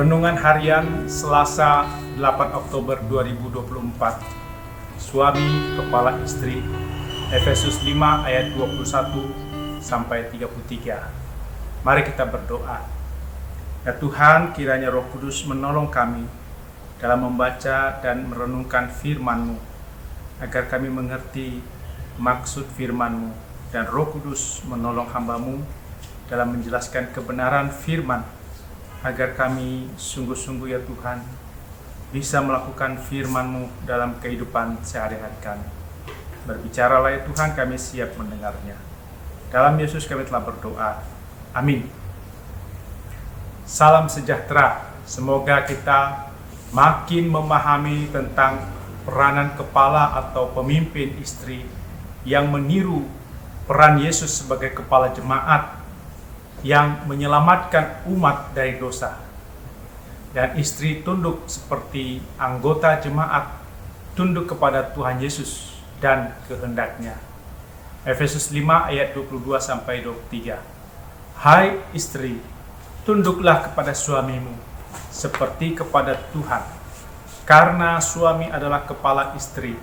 Renungan Harian Selasa 8 Oktober 2024. Suami kepala istri. Efesus 5 ayat 21 sampai 33. Mari kita berdoa. Ya Tuhan, kiranya Roh Kudus menolong kami dalam membaca dan merenungkan firman-Mu, agar kami mengerti maksud firman-Mu, dan Roh Kudus menolong hamba-Mu dalam menjelaskan kebenaran firman, agar kami sungguh-sungguh ya Tuhan bisa melakukan firman-Mu dalam kehidupan sehari-hari kami. Berbicaralah ya Tuhan, kami siap mendengarnya. Dalam Yesus kami telah berdoa. Amin. Salam sejahtera. Semoga kita makin memahami tentang peranan kepala atau pemimpin istri yang meniru peran Yesus sebagai kepala jemaat yang menyelamatkan umat dari dosa. Dan istri tunduk seperti anggota jemaat, tunduk kepada Tuhan Yesus dan kehendaknya. Efesus 5 ayat 22 sampai 23. Hai istri, tunduklah kepada suamimu seperti kepada Tuhan, karena suami adalah kepala istri,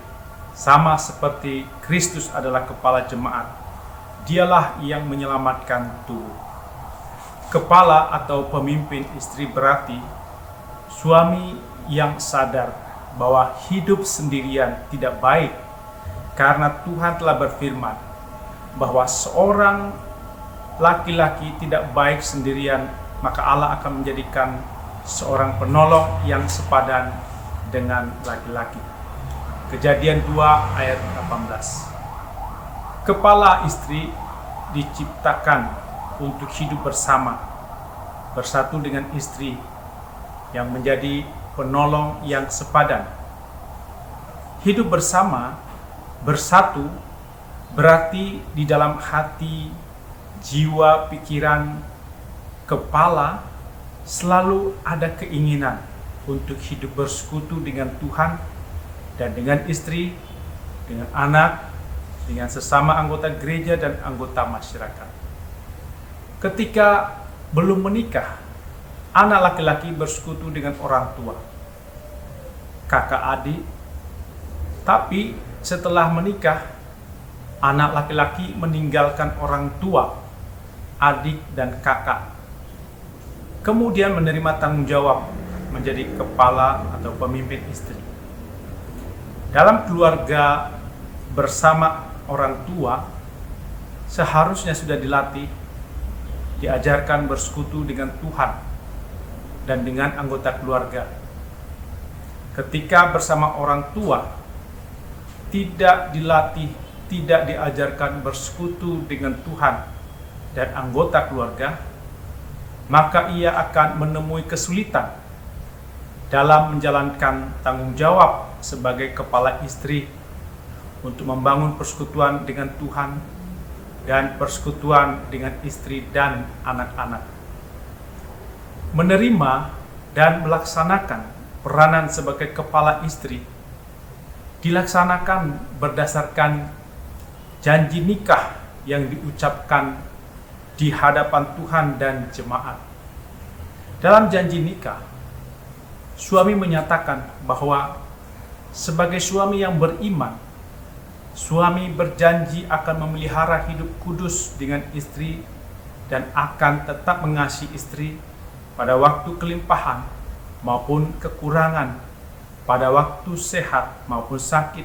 sama seperti Kristus adalah kepala jemaat. Dialah yang menyelamatkan tubuh. Kepala atau pemimpin istri berarti suami yang sadar bahwa hidup sendirian tidak baik, karena Tuhan telah berfirman bahwa seorang laki-laki tidak baik sendirian, maka Allah akan menjadikan seorang penolong yang sepadan dengan laki-laki. Kejadian 2 ayat 18. Kepala istri diciptakan untuk hidup bersama, bersatu dengan istri yang menjadi penolong yang sepadan. Hidup bersama, bersatu, berarti di dalam hati, jiwa, pikiran, kepala selalu ada keinginan untuk hidup bersekutu dengan Tuhan dan dengan istri, dengan anak, dengan sesama anggota gereja dan anggota masyarakat. Ketika belum menikah, anak laki-laki bersekutu dengan orang tua, kakak adik. Tapi setelah menikah, anak laki-laki meninggalkan orang tua, adik dan kakak, kemudian menerima tanggung jawab menjadi kepala atau pemimpin istri. Dalam keluarga bersama orang tua, seharusnya sudah dilatih, diajarkan bersekutu dengan Tuhan dan dengan anggota keluarga. Ketika bersama orang tua, tidak dilatih, tidak diajarkan bersekutu dengan Tuhan dan anggota keluarga, maka ia akan menemui kesulitan dalam menjalankan tanggung jawab sebagai kepala istri untuk membangun persekutuan dengan Tuhan dan persekutuan dengan istri dan anak-anak. Menerima dan melaksanakan peranan sebagai kepala istri dilaksanakan berdasarkan janji nikah yang diucapkan di hadapan Tuhan dan jemaat. Dalam janji nikah, suami menyatakan bahwa sebagai suami yang beriman, suami berjanji akan memelihara hidup kudus dengan istri dan akan tetap mengasihi istri pada waktu kelimpahan maupun kekurangan, pada waktu sehat maupun sakit,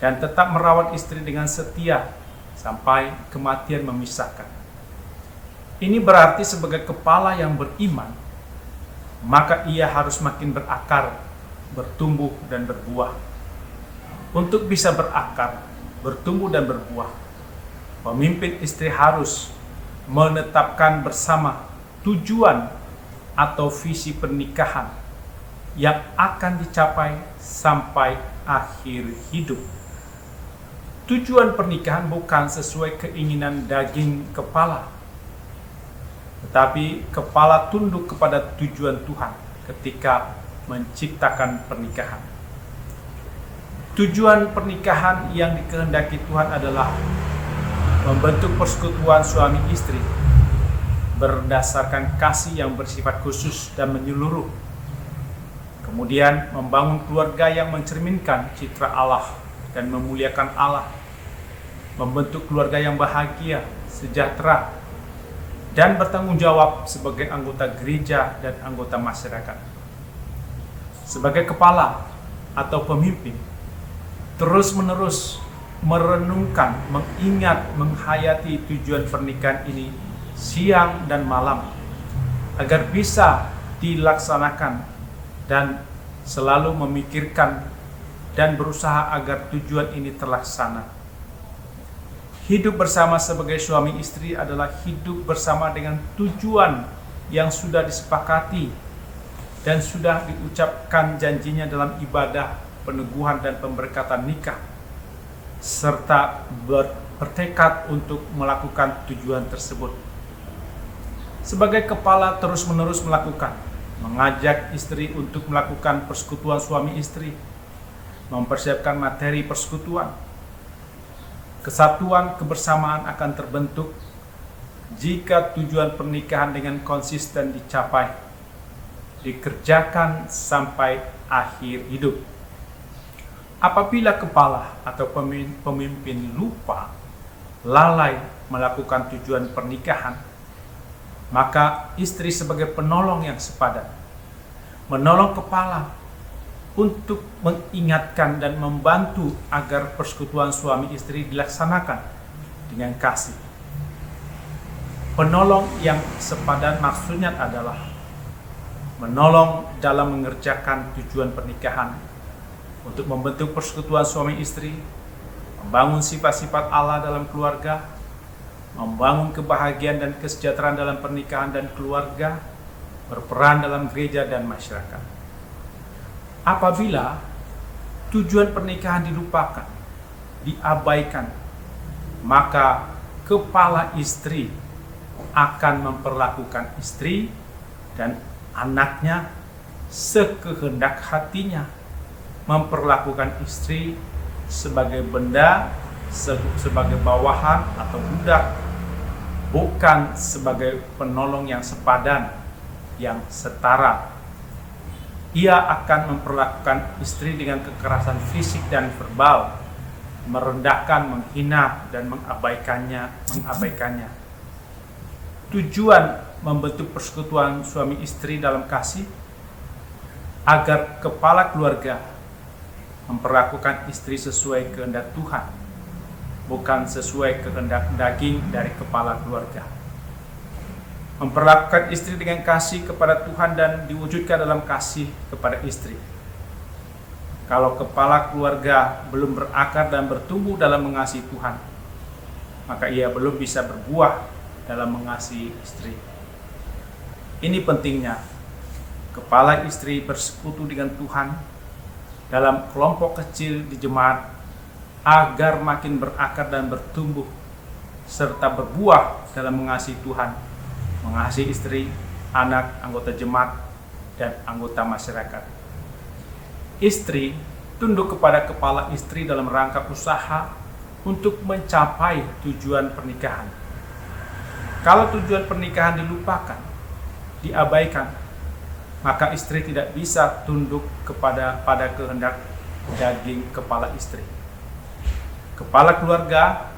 dan tetap merawat istri dengan setia sampai kematian memisahkan. Ini berarti sebagai kepala yang beriman, maka ia harus makin berakar, bertumbuh dan berbuah. Untuk bisa berakar, bertumbuh dan berbuah, pemimpin istri harus menetapkan bersama tujuan atau visi pernikahan yang akan dicapai sampai akhir hidup. Tujuan pernikahan bukan sesuai keinginan daging kepala, tetapi kepala tunduk kepada tujuan Tuhan ketika menciptakan pernikahan. Tujuan pernikahan yang dikehendaki Tuhan adalah membentuk persekutuan suami istri, berdasarkan kasih yang bersifat khusus dan menyeluruh. Kemudian membangun keluarga yang mencerminkan citra Allah dan memuliakan Allah. Membentuk keluarga yang bahagia, sejahtera, dan bertanggung jawab sebagai anggota gereja dan anggota masyarakat. Sebagai kepala atau pemimpin, terus-menerus merenungkan, mengingat, menghayati tujuan pernikahan ini siang dan malam, agar bisa dilaksanakan dan selalu memikirkan dan berusaha agar tujuan ini terlaksana. Hidup bersama sebagai suami istri adalah hidup bersama dengan tujuan yang sudah disepakati dan sudah diucapkan janjinya dalam ibadah peneguhan dan pemberkatan nikah, serta bertekad untuk melakukan tujuan tersebut. Sebagai kepala terus-menerus mengajak istri untuk melakukan persekutuan suami istri, mempersiapkan materi persekutuan. Kesatuan kebersamaan akan terbentuk jika tujuan pernikahan dengan konsisten dicapai, dikerjakan sampai akhir hidup. Apabila kepala atau pemimpin lupa, lalai melakukan tujuan pernikahan, maka istri sebagai penolong yang sepadan, menolong kepala untuk mengingatkan dan membantu agar persekutuan suami istri dilaksanakan dengan kasih. Penolong yang sepadan maksudnya adalah menolong dalam mengerjakan tujuan pernikahan untuk membentuk persekutuan suami istri, membangun sifat-sifat Allah dalam keluarga, membangun kebahagiaan dan kesejahteraan dalam pernikahan dan keluarga, berperan dalam gereja dan masyarakat. Apabila tujuan pernikahan dilupakan, diabaikan, maka kepala istri akan memperlakukan istri dan anaknya sekehendak hatinya, memperlakukan istri sebagai benda, sebagai bawahan atau budak, bukan sebagai penolong yang sepadan, yang setara. Ia akan memperlakukan istri dengan kekerasan fisik dan verbal, merendahkan, menghina, dan mengabaikannya. Tujuan membentuk persekutuan suami istri dalam kasih agar kepala keluarga memperlakukan istri sesuai kehendak Tuhan, bukan sesuai kehendak daging dari kepala keluarga. Memperlakukan istri dengan kasih kepada Tuhan dan diwujudkan dalam kasih kepada istri. Kalau kepala keluarga belum berakar dan bertumbuh dalam mengasihi Tuhan, maka ia belum bisa berbuah dalam mengasihi istri. Ini pentingnya kepala istri bersekutu dengan Tuhan dalam kelompok kecil di jemaat agar makin berakar dan bertumbuh serta berbuah dalam mengasihi Tuhan, mengasihi istri, anak, anggota jemaat, dan anggota masyarakat. Istri tunduk kepada kepala istri dalam rangka usaha untuk mencapai tujuan pernikahan. Kalau tujuan pernikahan dilupakan, diabaikan, maka istri tidak bisa tunduk pada kehendak daging kepala istri. Kepala keluarga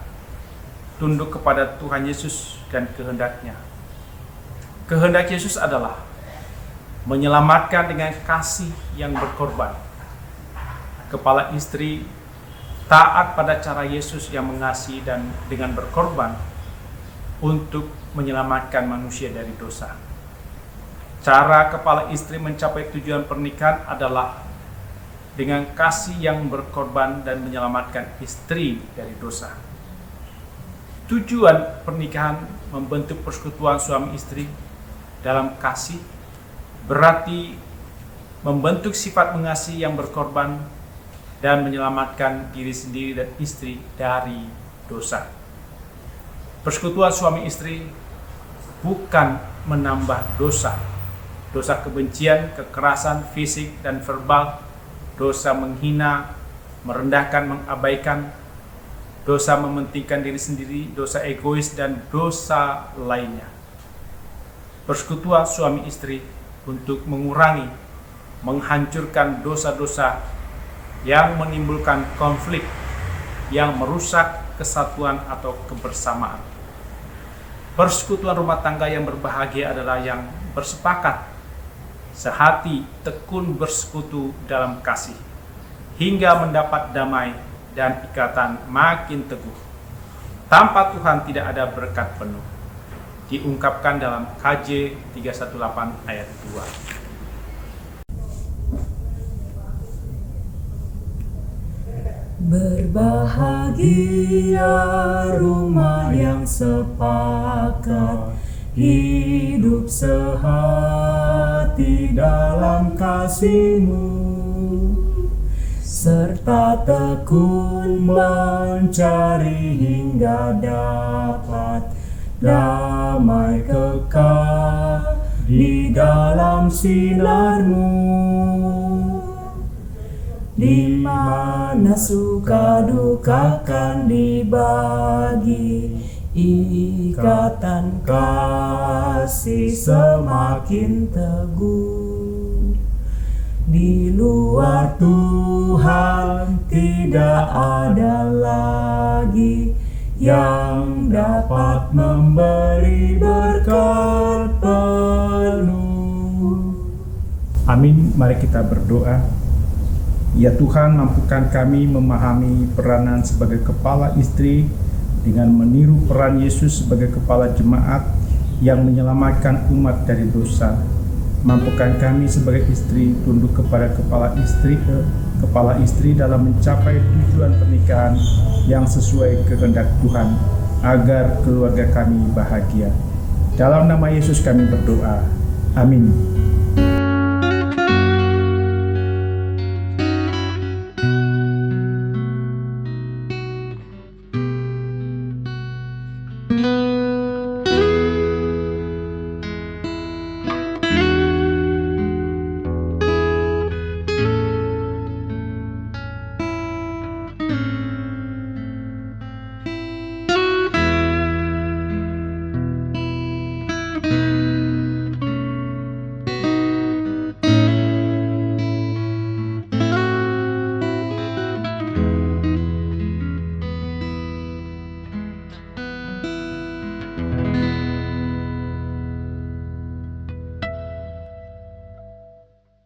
tunduk kepada Tuhan Yesus dan kehendaknya. Kehendak Yesus adalah menyelamatkan dengan kasih yang berkorban. Kepala istri taat pada cara Yesus yang mengasihi dan dengan berkorban untuk menyelamatkan manusia dari dosa. Cara kepala istri mencapai tujuan pernikahan adalah dengan kasih yang berkorban dan menyelamatkan istri dari dosa. Tujuan pernikahan membentuk persekutuan suami istri dalam kasih berarti membentuk sifat mengasihi yang berkorban dan menyelamatkan diri sendiri dan istri dari dosa. Persekutuan suami istri bukan menambah dosa kebencian, kekerasan fisik dan verbal, dosa menghina, merendahkan, mengabaikan, dosa mementingkan diri sendiri, dosa egois, dan dosa lainnya. persekutuan suami istri untuk mengurangi, menghancurkan dosa-dosa yang menimbulkan konflik, yang merusak kesatuan atau kebersamaan. Persekutuan rumah tangga yang berbahagia adalah yang bersepakat, sehati, tekun bersekutu dalam kasih, hingga mendapat damai dan ikatan makin teguh. Tanpa Tuhan tidak ada berkat penuh. Diungkapkan dalam KJ 318 ayat 2. Berbahagia rumah yang sepakat, hidup sehati dalam kasih-Mu, serta tekun mencari hingga dapat damai kekal di dalam sinar-Mu. Di mana suka duka kan dibagi, ikatan kasih semakin teguh. Di luar Tuhan tidak ada lagi yang dapat memberi berkat penuh. Amin. Mari kita berdoa. Ya Tuhan, mampukan kami memahami peranan sebagai kepala istri dengan meniru peran Yesus sebagai kepala jemaat yang menyelamatkan umat dari dosa. Mampukan kami sebagai istri tunduk kepada kepala istri dalam mencapai tujuan pernikahan yang sesuai kehendak Tuhan, agar keluarga kami bahagia. Dalam nama Yesus kami berdoa. Amin.